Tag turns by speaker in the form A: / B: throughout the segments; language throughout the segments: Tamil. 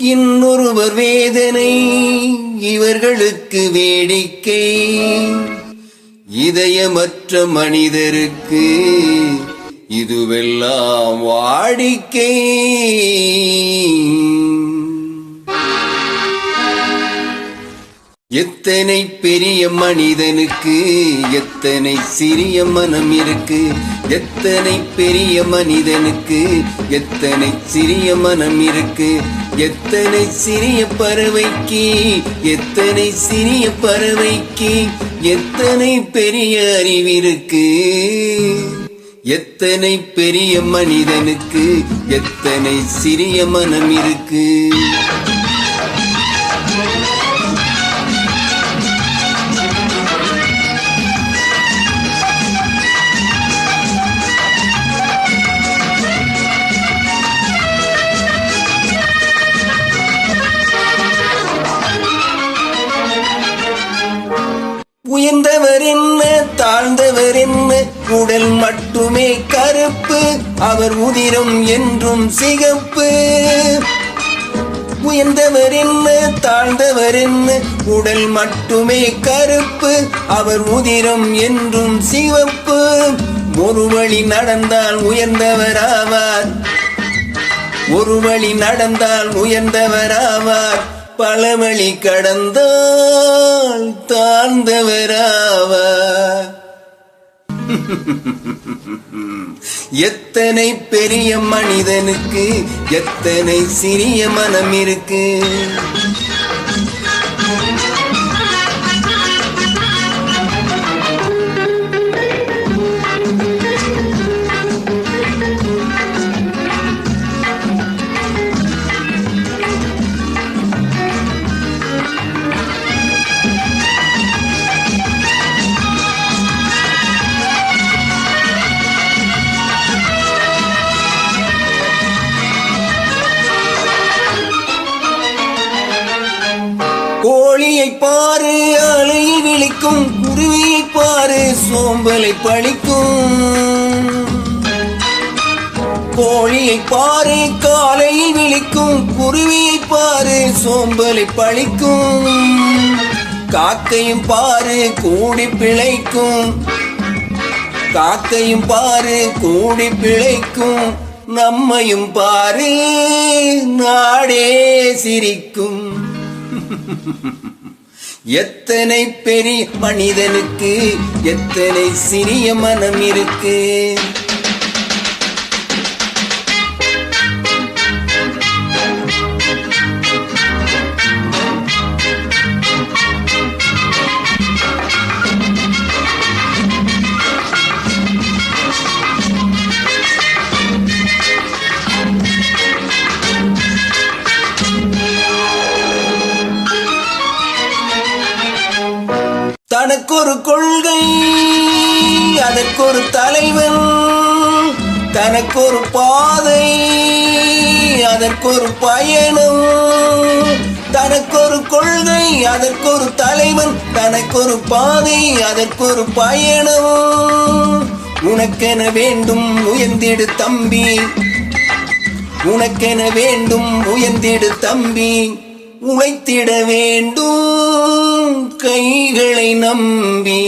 A: இன்னொருவர் வேதனை இவர்களுக்கு வேடிக்கை, இதயமற்ற மனிதருக்கு இதுவெல்லாம் வாடிக்கை. எத்தனை பெரிய மனிதனுக்கு எத்தனை சிறிய மனம் இருக்கு, எத்தனை பெரிய மனிதனுக்கு எத்தனை சிறிய மனம் இருக்கு. எத்தனை சிறிய பறவைக்கு எத்தனை சிறிய பறவைக்கு எத்தனை பெரிய அறிவிருக்கு. எத்தனை பெரிய மனிதனுக்கு எத்தனை சிறிய மனம் இருக்கு. உயர்ந்தவர் என்ன தாழ்ந்தவர் என்ன, உடல் மட்டுமே கருப்பு, அவர் உதிரம் என்றும் சிகப்பு. உயர்ந்தவர் என்ன தாழ்ந்தவர் என்ன, உடல் மட்டுமே கருப்பு, அவர் உதிரம் என்றும் சிவப்பு. ஒரு வழி நடந்தால் உயர்ந்தவராவார், ஒரு வழி நடந்தால் உயர்ந்தவராவார், பல வழி கடந்தால் தாழ்ந்தவராவார். எத்தனை பெரிய மனிதனுக்கு எத்தனை சிறிய மனம் இருக்கு. கோழியை பாரு அலையில் விழிக்கும், குருவியை பாரு சோம்பலை பழிக்கும். கோழியை பாரு காலையில் விழிக்கும், குருவியை பாரு சோம்பலை பழிக்கும். காக்கையும் பாரு கூடி பிழைக்கும், காக்கையும் பாரு கூடி பிழைக்கும். நம்மையும் பாரு நாடே சிரிக்கும். எத்தனை பெரிய மனிதனுக்கு எத்தனை சிறிய மனம் இருக்கு. தனக்கொரு கொள்கை அதற்கொரு தலைவன், தனக்கொரு பாதை அதற்கொரு பயணம். தனக்கொரு கொள்கை அதற்கொரு தலைவன், தனக்கொரு பாதை அதற்கொரு பயணம். உனக்கென வேண்டும் உயர்ந்திடு தம்பி, உனக்கென வேண்டும் உயர்ந்திடு தம்பி. உழைத்திட வேண்டும் கைகளை நம்பி.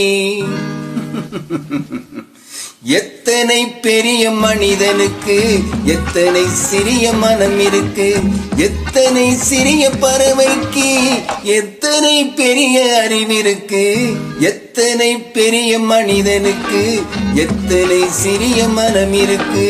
A: எத்தனை பெரிய மனிதனுக்கு எத்தனை சிறிய மனம் இருக்கு. எத்தனை சிறிய பறவைக்கு எத்தனை பெரிய அறிவிருக்கு. எத்தனை பெரிய மனிதனுக்கு எத்தனை சிறிய மனம் இருக்கு.